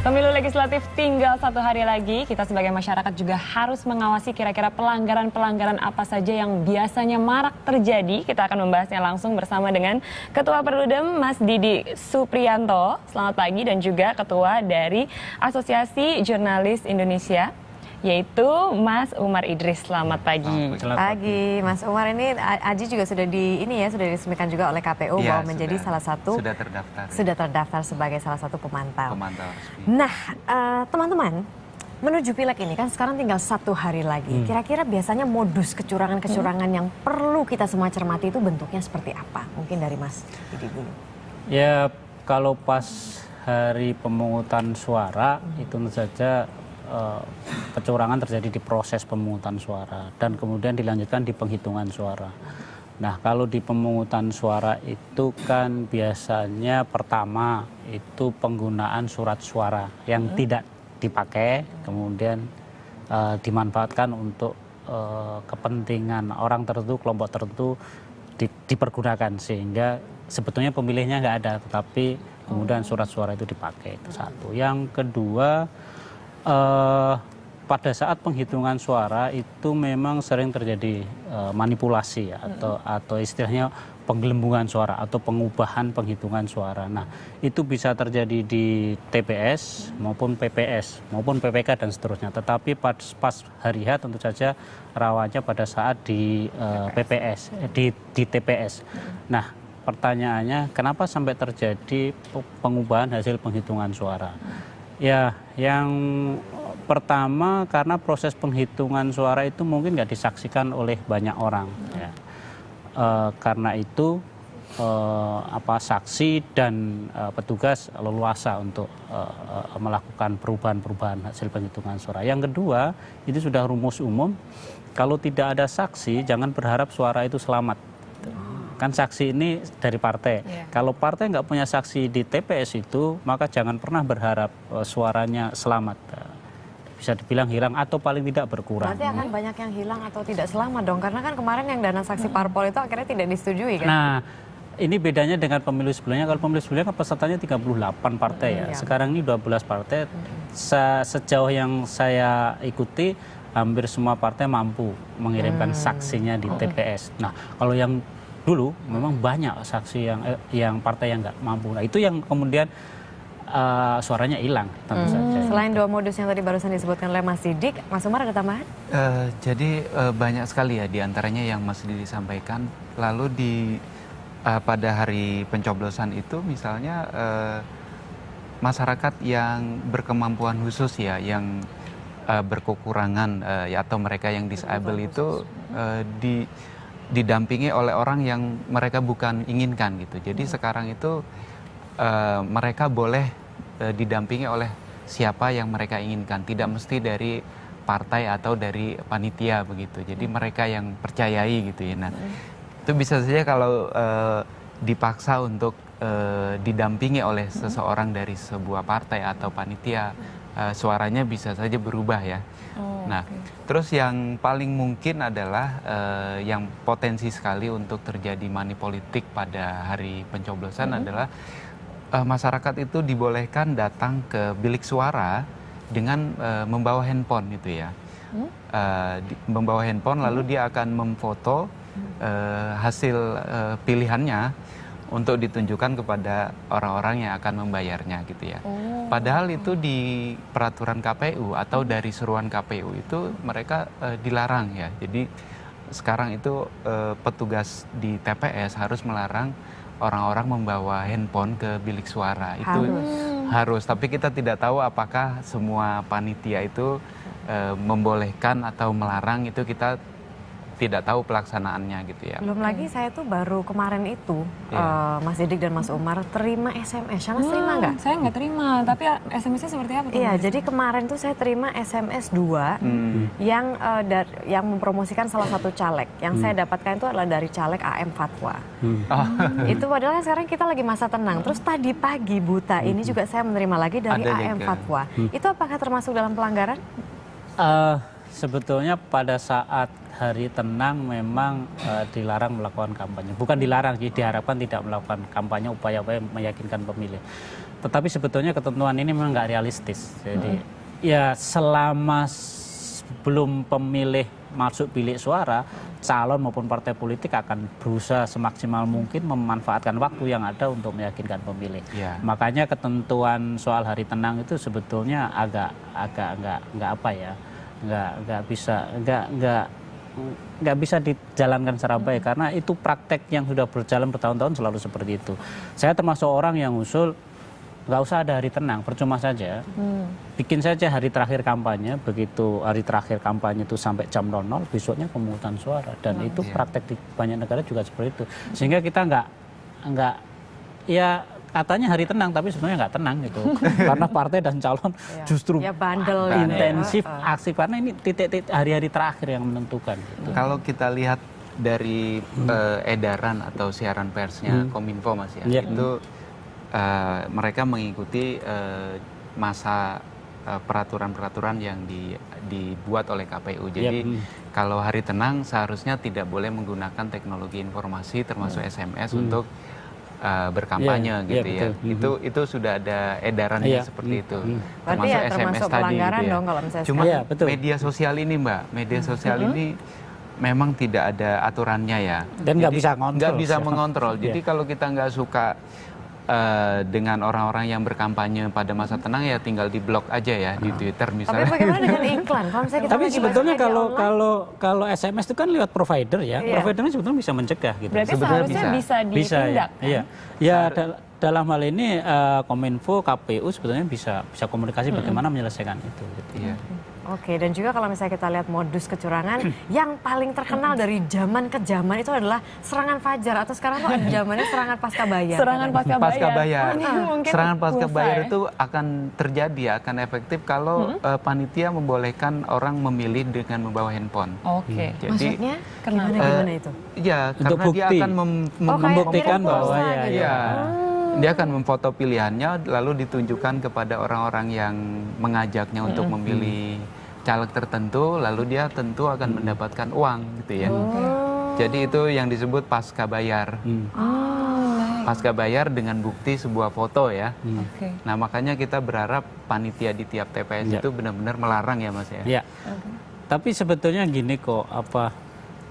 Pemilu legislatif tinggal 1 hari lagi. Kita sebagai masyarakat juga harus mengawasi kira-kira pelanggaran-pelanggaran apa saja yang biasanya marak terjadi. Kita akan membahasnya langsung bersama dengan Ketua Perludem Mas Didi Supriyanto. Selamat pagi, dan juga Ketua dari Asosiasi Jurnalis Indonesia, yaitu Mas Umar Idris. Selamat pagi. Selamat pagi, Mas Umar. Ini Aji juga sudah sudah diresmikan juga oleh KPU bahwa menjadi salah satu sudah terdaftar sebagai salah satu pemantau. Nah, teman-teman, menuju pileg ini kan sekarang tinggal 1 hari lagi. Kira-kira biasanya modus kecurangan-kecurangan yang perlu kita semua cermati itu bentuknya seperti apa? Mungkin dari Mas Didi dulu. Ya, kalau pas hari pemungutan suara itu tentu saja kecurangan terjadi di proses pemungutan suara dan kemudian dilanjutkan di penghitungan suara. Nah, kalau di pemungutan suara itu kan biasanya pertama itu penggunaan surat suara yang tidak dipakai, kemudian dimanfaatkan untuk kepentingan orang tertentu, kelompok tertentu dipergunakan, sehingga sebetulnya pemilihnya nggak ada, tetapi kemudian surat suara itu dipakai. Itu satu. Yang kedua, pada saat penghitungan suara itu memang sering terjadi manipulasi ya, atau istilahnya penggelembungan suara atau pengubahan penghitungan suara. Nah, itu bisa terjadi di TPS maupun PPS maupun PPK dan seterusnya. Tetapi pas hari H tentu saja rawannya pada saat di PPS, di TPS. Nah, pertanyaannya kenapa sampai terjadi pengubahan hasil penghitungan suara? Ya, yang pertama karena proses penghitungan suara itu mungkin nggak disaksikan oleh banyak orang. Ya. Karena itu saksi dan petugas leluasa untuk melakukan perubahan-perubahan hasil penghitungan suara. Yang kedua, itu sudah rumus umum, kalau tidak ada saksi jangan berharap suara itu selamat. Kan saksi ini dari partai. Kalau partai nggak punya saksi di TPS itu, maka jangan pernah berharap suaranya selamat. Bisa dibilang hilang atau paling tidak berkurang. Berarti akan banyak yang hilang atau tidak selamat dong, karena kan kemarin yang dana saksi parpol itu akhirnya tidak disetujui kan? Nah, ini bedanya dengan pemilu sebelumnya. Kalau pemilu sebelumnya kan pesertanya 38 partai ya. Sekarang ini 12 partai. Sejauh yang saya ikuti, hampir semua partai mampu mengirimkan saksinya di TPS. Nah, kalau yang dulu memang banyak saksi yang partai yang nggak mampu. Nah, itu yang kemudian suaranya hilang tentu saja. Selain 2 modus yang tadi barusan disebutkan oleh Mas Didik, Mas Umar ada tambahan? Jadi banyak sekali ya diantaranya yang Mas Didi sampaikan. Lalu pada hari pencoblosan itu misalnya masyarakat yang berkemampuan khusus ya, yang berkekurangan atau mereka yang disable itu didampingi oleh orang yang mereka bukan inginkan gitu. Jadi sekarang itu mereka boleh didampingi oleh siapa yang mereka inginkan, tidak mesti dari partai atau dari panitia begitu. Jadi mereka yang percayai gitu ya. Nah, itu bisa saja kalau dipaksa untuk didampingi oleh seseorang dari sebuah partai atau panitia, suaranya bisa saja berubah ya. Nah, terus yang paling mungkin adalah yang potensi sekali untuk terjadi money politik pada hari pencoblosan adalah masyarakat itu dibolehkan datang ke bilik suara dengan membawa handphone gitu ya. Membawa handphone lalu dia akan memfoto hasil pilihannya untuk ditunjukkan kepada orang-orang yang akan membayarnya gitu ya. Padahal itu di peraturan KPU atau dari seruan KPU itu mereka dilarang ya. Jadi sekarang itu petugas di TPS harus melarang orang-orang membawa handphone ke bilik suara. Itu harus. Tapi kita tidak tahu apakah semua panitia itu membolehkan atau melarang, itu kita tidak tahu pelaksanaannya gitu ya. Belum lagi saya tuh baru kemarin itu Mas Didik dan Mas Umar terima SMS. Mas terima nggak? Saya nggak terima, tapi SMS-nya seperti apa? Iya, jadi kemarin tuh saya terima SMS 2 yang mempromosikan salah satu caleg. Yang saya dapatkan itu adalah dari caleg AM Fatwa. Itu padahal sekarang kita lagi masa tenang. Terus tadi pagi buta ini juga saya menerima lagi dari AM Fatwa. Itu apakah termasuk dalam pelanggaran? Sebetulnya pada saat hari tenang memang dilarang melakukan kampanye. Bukan dilarang, diharapkan tidak melakukan kampanye, upaya-upaya meyakinkan pemilih. Tetapi sebetulnya ketentuan ini memang nggak realistis. Jadi ya selama belum pemilih masuk bilik suara, calon maupun partai politik akan berusaha semaksimal mungkin memanfaatkan waktu yang ada untuk meyakinkan pemilih. Makanya ketentuan soal hari tenang itu sebetulnya agak nggak apa ya, nggak bisa dijalankan secara baik karena itu praktek yang sudah berjalan bertahun-tahun selalu seperti itu. Saya termasuk orang yang usul nggak usah ada hari tenang, percuma saja. Bikin saja hari terakhir kampanye, begitu hari terakhir kampanye itu sampai jam 00, besoknya pemungutan suara. Dan itu praktek di banyak negara juga seperti itu. Sehingga kita nggak ya katanya hari tenang, tapi sebenarnya nggak tenang gitu. Karena partai dan calon justru bandel, intensif, aksi. Karena ini titik-titik hari-hari terakhir yang menentukan. Gitu. Kalau kita lihat dari edaran atau siaran persnya Kominfo Mas ya, itu mereka mengikuti masa peraturan-peraturan yang dibuat oleh KPU. Jadi kalau hari tenang seharusnya tidak boleh menggunakan teknologi informasi termasuk SMS untuk berkampanye gitu ya. Itu sudah ada edarannya seperti itu. Termasuk SMS tadi gitu ya. Dong, kalau cuma media sosial ini Mbak, media sosial ini memang tidak ada aturannya ya. Dan nggak bisa ngontrol. Nggak bisa mengontrol. Jadi kalau kita nggak suka dengan orang-orang yang berkampanye pada masa tenang ya tinggal di blok aja ya di Twitter misalnya. Tapi bagaimana dengan iklan? Tapi sebetulnya kalau SMS itu kan lewat provider ya. Providernya sebetulnya bisa mencegah gitu. Berarti seharusnya bisa ditindak. Ya dalam hal ini Kominfo, KPU sebetulnya bisa komunikasi bagaimana menyelesaikan itu. Gitu. Oke, dan juga kalau misalnya kita lihat modus kecurangan yang paling terkenal dari zaman ke zaman itu adalah serangan fajar atau sekarang tuh zamannya serangan pasca bayar. Serangan pasca bayar. Serangan pasca bayar itu akan terjadi, akan efektif kalau panitia membolehkan orang memilih dengan membawa handphone. Oke. Jadi maksudnya gimana itu? Ya, untuk karena bukti. dia akan membuktikan bahwa dia akan memfoto pilihannya lalu ditunjukkan kepada orang-orang yang mengajaknya untuk memilih caleg tertentu, lalu dia tentu akan mendapatkan uang gitu ya. Jadi itu yang disebut pasca bayar. Pasca bayar dengan bukti sebuah foto ya. Nah makanya kita berharap panitia di tiap TPS itu benar-benar melarang ya Mas ya. Tapi sebetulnya gini kok,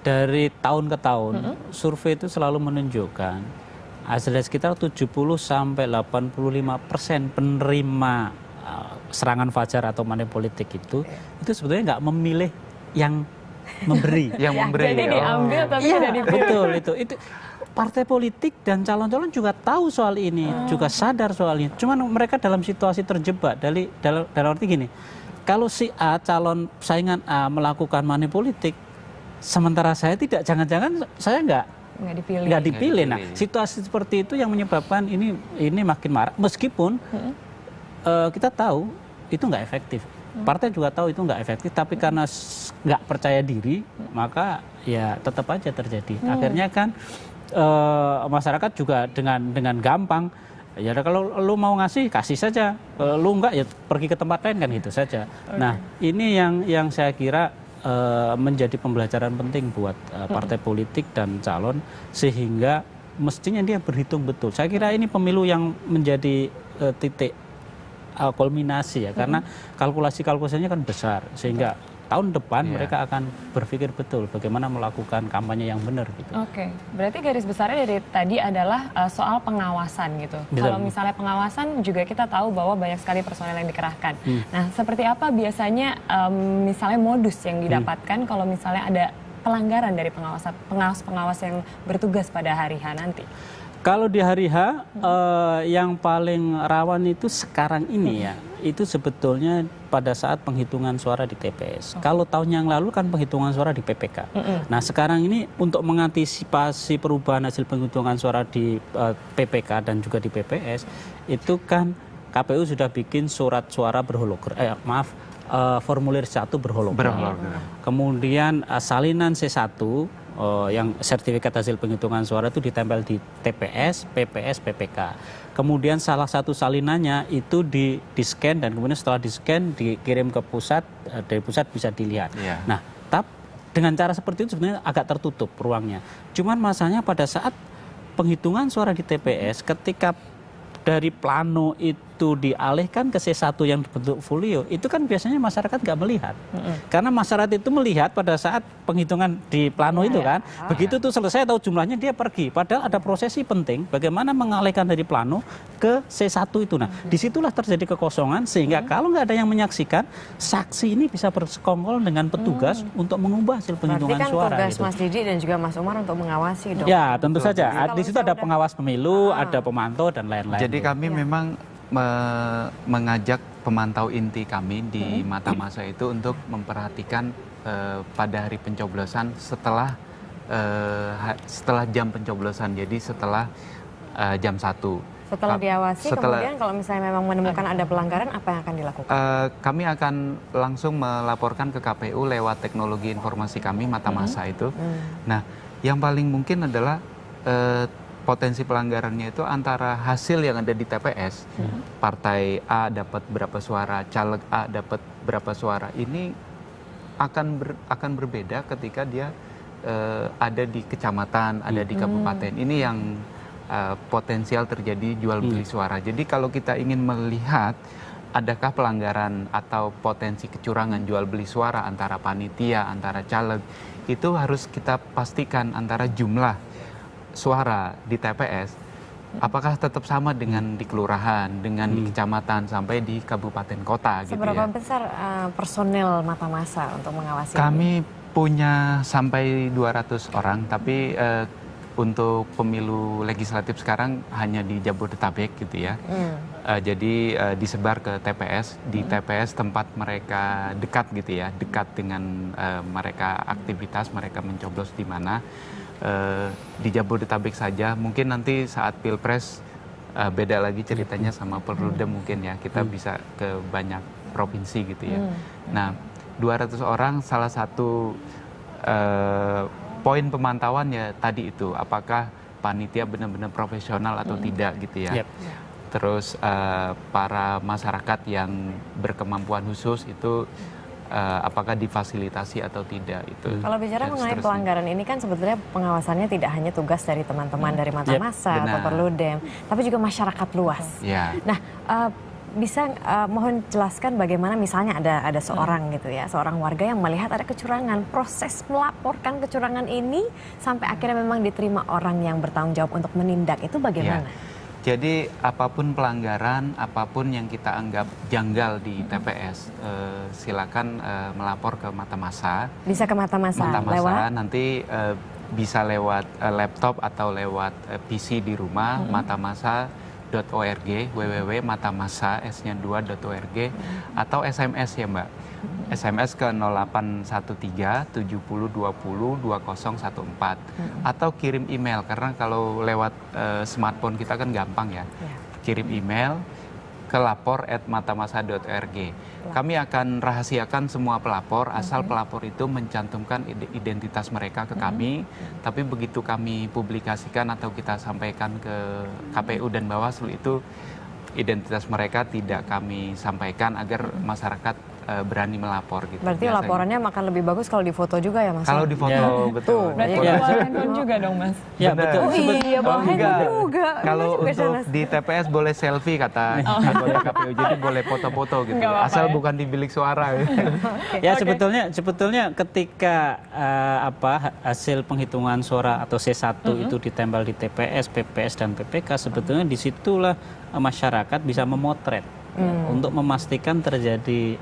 dari tahun ke tahun survei itu selalu menunjukkan hasilnya sekitar 70-85% penerima serangan fajar atau money politik itu sebetulnya nggak memilih yang memberi. Yang memberi. Jadi diambil tapi tidak dipilih. Betul itu. Partai politik dan calon-calon juga tahu soal ini, juga sadar soal ini. Cuman mereka dalam situasi terjebak dalam arti gini. Kalau si A, calon saingan A melakukan money politik, sementara saya tidak, jangan-jangan saya nggak dipilih. Nah, situasi seperti itu yang menyebabkan ini makin marah. Meskipun kita tahu itu nggak efektif. Partai juga tahu itu nggak efektif, tapi karena nggak percaya diri, maka ya tetap aja terjadi. Akhirnya kan masyarakat juga dengan gampang. Ya kalau lu mau kasih saja. Lu enggak ya pergi ke tempat lain kan gitu saja. Nah, ini yang saya kira menjadi pembelajaran penting buat partai politik dan calon sehingga mestinya dia berhitung betul. Saya kira ini pemilu yang menjadi titik kulminasi ya karena kalkulasinya kan besar sehingga tahun depan mereka akan berpikir betul bagaimana melakukan kampanye yang benar gitu. Oke, berarti garis besarnya dari tadi adalah soal pengawasan gitu. Kalau misalnya pengawasan juga kita tahu bahwa banyak sekali personel yang dikerahkan. Nah, seperti apa biasanya misalnya modus yang didapatkan kalau misalnya ada pelanggaran dari pengawas yang bertugas pada hari H nanti? Kalau di hari H yang paling rawan itu sekarang ini ya, itu sebetulnya pada saat penghitungan suara di TPS. Kalau tahun yang lalu kan penghitungan suara di PPK. Nah sekarang ini untuk mengantisipasi perubahan hasil penghitungan suara di PPK dan juga di PPS, itu kan KPU sudah bikin surat suara berhologram, formulir 1 berhologram. Kemudian salinan C1 yang sertifikat hasil penghitungan suara itu ditempel di TPS, PPS, PPK. Kemudian salah satu salinannya itu di-scan dan kemudian setelah di-scan dikirim ke pusat, dari pusat bisa dilihat. Nah, dengan cara seperti itu sebenarnya agak tertutup ruangnya. Cuman masalahnya pada saat penghitungan suara di TPS ketika dari plano itu begitu dialihkan ke C1 yang bentuk folio, itu kan biasanya masyarakat nggak melihat. Karena masyarakat itu melihat pada saat penghitungan di plano itu kan, begitu tuh selesai tahu jumlahnya dia pergi. Padahal ada prosesi penting bagaimana mengalihkan dari plano ke C1 itu. Nah, disitulah terjadi kekosongan sehingga kalau nggak ada yang menyaksikan, saksi ini bisa bersekongkol dengan petugas untuk mengubah hasil penghitungan kan suara. Tugas gitu. Mas Didi dan juga Mas Umar untuk mengawasi dong. Ya, tentu saja. Kalau Di situ ada pengawas pemilu, ada pemantau dan lain-lain. Jadi kami memang mengajak pemantau inti kami di Mata Masa itu untuk memperhatikan pada hari pencoblosan setelah jam pencoblosan. Jadi setelah jam 1. Setelah diawasi, kemudian kalau misalnya memang menemukan ada pelanggaran, apa yang akan dilakukan? Kami akan langsung melaporkan ke KPU lewat teknologi informasi kami Mata Masa itu. Nah, yang paling mungkin adalah potensi pelanggarannya itu antara hasil yang ada di TPS, partai A dapat berapa suara, caleg A dapat berapa suara, ini akan berbeda ketika dia ada di kecamatan, ada di kabupaten. Ini yang potensial terjadi jual beli suara. Jadi kalau kita ingin melihat adakah pelanggaran atau potensi kecurangan jual beli suara antara panitia, antara caleg, itu harus kita pastikan antara jumlah suara di TPS apakah tetap sama dengan di kelurahan, dengan di kecamatan sampai di kabupaten kota. Seberapa gitu ya. besar personel Mata Masa untuk mengawasi? Kami punya sampai 200 orang, tapi untuk pemilu legislatif sekarang hanya di Jabodetabek gitu ya. Jadi disebar ke TPS, di TPS tempat mereka dekat gitu ya, dekat dengan mereka aktivitas, mereka mencoblos di mana. Di Jabodetabek saja, mungkin nanti saat Pilpres beda lagi ceritanya sama Perludem mungkin ya, kita bisa ke banyak provinsi gitu ya. Nah, 200 orang, salah satu poin pemantauan ya tadi itu, apakah panitia benar-benar profesional atau tidak gitu ya. Terus para masyarakat yang berkemampuan khusus itu apakah difasilitasi atau tidak itu. Kalau bicara mengenai pelanggaran ini kan sebetulnya pengawasannya tidak hanya tugas dari teman-teman dari Mata Masa atau Perludem, tapi juga masyarakat luas. Nah, bisa mohon jelaskan bagaimana misalnya ada seorang gitu ya, seorang warga yang melihat ada kecurangan, proses melaporkan kecurangan ini sampai akhirnya memang diterima orang yang bertanggung jawab untuk menindak itu bagaimana? Jadi apapun pelanggaran, apapun yang kita anggap janggal di TPS, silakan melapor ke Mata Masa. Bisa ke Mata Masa, lewat? Nanti bisa lewat laptop atau lewat PC di rumah, matamasa.org, www.matamasa.org, atau SMS ya Mbak. SMS ke 0813 70 20 2014 atau kirim email, karena kalau lewat smartphone kita kan gampang ya. Kirim email ke lapor@matamasa.org. Kami akan rahasiakan semua pelapor asal pelapor itu mencantumkan identitas mereka ke kami, tapi begitu kami publikasikan atau kita sampaikan ke KPU dan Bawaslu itu identitas mereka tidak kami sampaikan agar masyarakat berani melapor gitu. Berarti biasanya laporannya akan lebih bagus kalau difoto juga ya Mas? Kalau difoto, betul. Berarti bawa handphone juga dong Mas? Ya betul. Oh iya, bawa handphone juga. Kalau untuk di TPS boleh selfie kata anggota KPU, jadi boleh foto-foto gitu. Asal bukan di bilik suara. Ya sebetulnya ketika hasil penghitungan suara atau C1 itu ditempel di TPS, PPS dan PPK, sebetulnya disitulah masyarakat bisa memotret untuk memastikan terjadi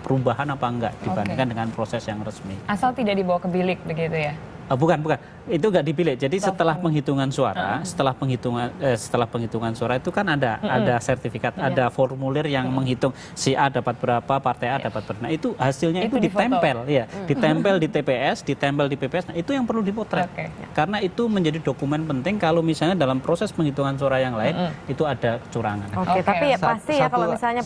perubahan apa enggak dibandingkan dengan proses yang resmi. Asal tidak dibawa ke bilik begitu ya? Bukan, itu nggak dipilih. Jadi setelah penghitungan suara, setelah penghitungan suara itu kan ada sertifikat, ada formulir yang menghitung si A dapat berapa, partai A dapat berapa. Nah, itu hasilnya itu ditempel, ya, ditempel di TPS, ditempel di PPS. Nah, itu yang perlu dipotret. Karena itu menjadi dokumen penting kalau misalnya dalam proses penghitungan suara yang lain itu ada kecurangan. Tapi ya pasti ya kalau misalnya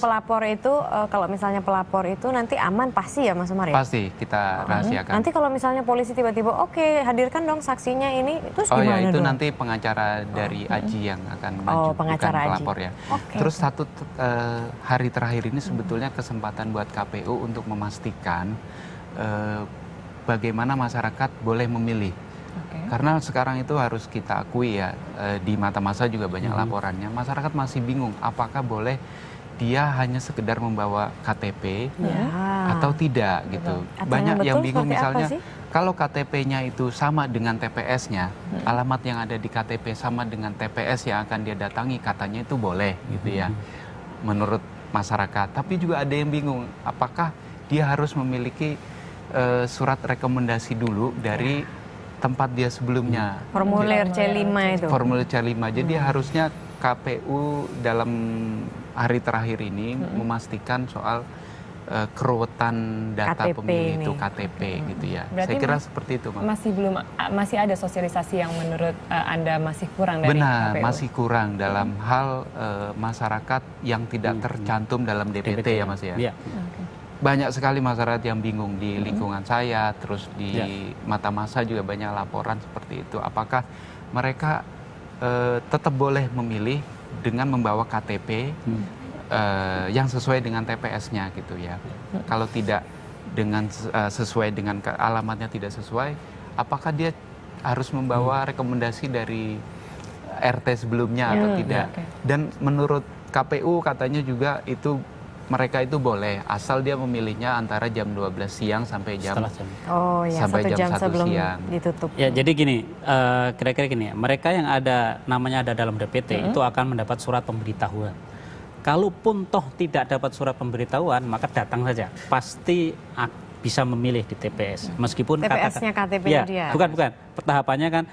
pelapor itu nanti aman pasti ya Mas Umar ya? Pasti kita rahasiakan. Nanti kalau misalnya polisi tiba-tiba hadirkan dong saksinya ini, terus gimana itu dong? nanti pengacara dari Aji yang akan maju, pengacara bukan pelapor ya. Terus satu hari terakhir ini sebetulnya kesempatan buat KPU untuk memastikan bagaimana masyarakat boleh memilih Karena sekarang itu harus kita akui ya, di mata massa juga banyak laporannya, masyarakat masih bingung apakah boleh dia hanya sekedar membawa KTP atau tidak gitu. Banyak yang bingung misalnya kalau KTP-nya itu sama dengan TPS-nya, alamat yang ada di KTP sama dengan TPS yang akan dia datangi, katanya itu boleh gitu ya menurut masyarakat. Tapi juga ada yang bingung apakah dia harus memiliki surat rekomendasi dulu dari tempat dia sebelumnya. Formulir C5 itu. Formulir C5. Jadi harusnya KPU dalam hari terakhir ini memastikan soal keruwetan data KTP pemilih ini. itu KTP gitu ya. Berarti Saya kira seperti itu, Mas. Masih ada sosialisasi yang menurut Anda masih kurang dari Benar, KPU? masih kurang dalam hal masyarakat yang tidak tercantum dalam DPT ya, Mas ya. Iya. Banyak sekali masyarakat yang bingung di lingkungan saya, terus di mata massa juga banyak laporan seperti itu. Apakah mereka tetap boleh memilih dengan membawa KTP yang sesuai dengan TPS-nya gitu ya. Kalau tidak dengan sesuai dengan alamatnya tidak sesuai, apakah dia harus membawa rekomendasi dari RT sebelumnya atau tidak? Dan menurut KPU katanya juga itu mereka itu boleh asal dia memilihnya antara jam 12 siang sampai jam sampai jam 1 sebelum siang ditutup. Ya, jadi gini, kira-kira gini, mereka yang namanya ada dalam DPT itu akan mendapat surat pemberitahuan. Kalaupun toh tidak dapat surat pemberitahuan, maka datang saja. Pasti bisa memilih di TPS. Meskipun TPS-nya KTP-nya dia. Bukan. Tahapannya kan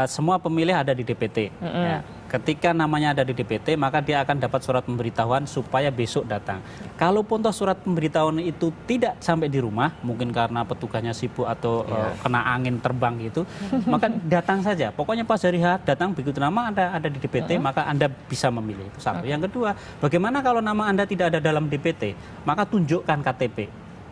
semua pemilih ada di DPT. Ya. Ketika namanya ada di DPT, maka dia akan dapat surat pemberitahuan supaya besok datang. Kalaupun toh surat pemberitahuan itu tidak sampai di rumah, mungkin karena petugasnya sibuk atau kena angin terbang gitu, maka datang saja. Pokoknya pas hari H datang, begitu nama ada di DPT, maka Anda bisa memilih. Itu satu. Yang kedua, bagaimana kalau nama Anda tidak ada dalam DPT? Maka tunjukkan KTP.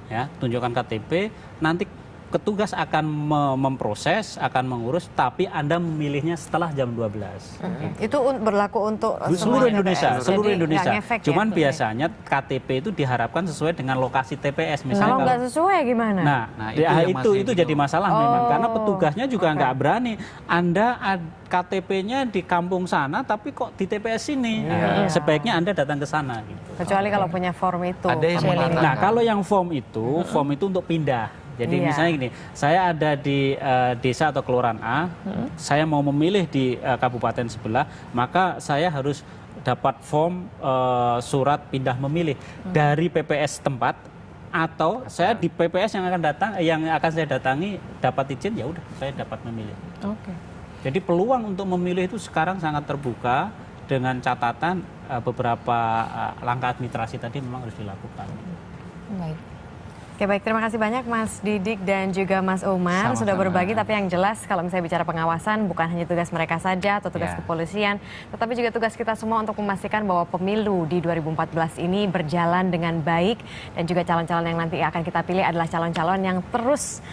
Ya, tunjukkan KTP, nanti petugas akan memproses, akan mengurus, tapi Anda memilihnya setelah jam 12. Itu berlaku untuk seluruh Indonesia, seluruh Indonesia. Cuman biasanya KTP itu diharapkan sesuai dengan lokasi TPS. Misalnya kalau nggak sesuai gimana? Nah itu jadi masalah memang, karena petugasnya juga nggak berani. Anda KTP-nya di kampung sana, tapi kok di TPS ini? Sebaiknya Anda datang ke sana. Gitu. Kecuali kalau punya form itu. Ada yang mengatakan. Nah, kalau yang form itu untuk pindah. Jadi misalnya gini, saya ada di desa atau kelurahan A, saya mau memilih di kabupaten sebelah, maka saya harus dapat form surat pindah memilih dari PPS tempat, atau saya di PPS yang akan saya datangi dapat izin, ya udah saya dapat memilih. Jadi peluang untuk memilih itu sekarang sangat terbuka, dengan catatan beberapa langkah administrasi tadi memang harus dilakukan. Baik. Oke, baik, terima kasih banyak Mas Didik dan juga Mas Umar sudah berbagi. Tapi yang jelas kalau misalnya bicara pengawasan, bukan hanya tugas mereka saja atau tugas kepolisian, tetapi juga tugas kita semua untuk memastikan bahwa pemilu di 2014 ini berjalan dengan baik, dan juga calon-calon yang nanti akan kita pilih adalah calon-calon yang terus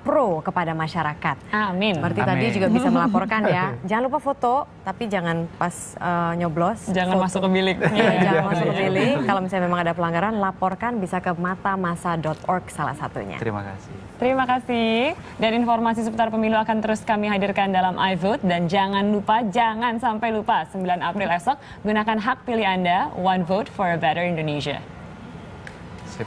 pro kepada masyarakat. Amin. Seperti tadi juga bisa melaporkan ya, jangan lupa foto, tapi jangan pas nyoblos. Jangan masuk ke bilik. Jangan masuk ke bilik. Kalau misalnya memang ada pelanggaran, laporkan bisa ke matamasa.org salah satunya. Terima kasih. Terima kasih. Dan informasi seputar pemilu akan terus kami hadirkan dalam iVote. Dan jangan sampai lupa 9 April esok gunakan hak pilih Anda, One Vote for a Better Indonesia. Sip.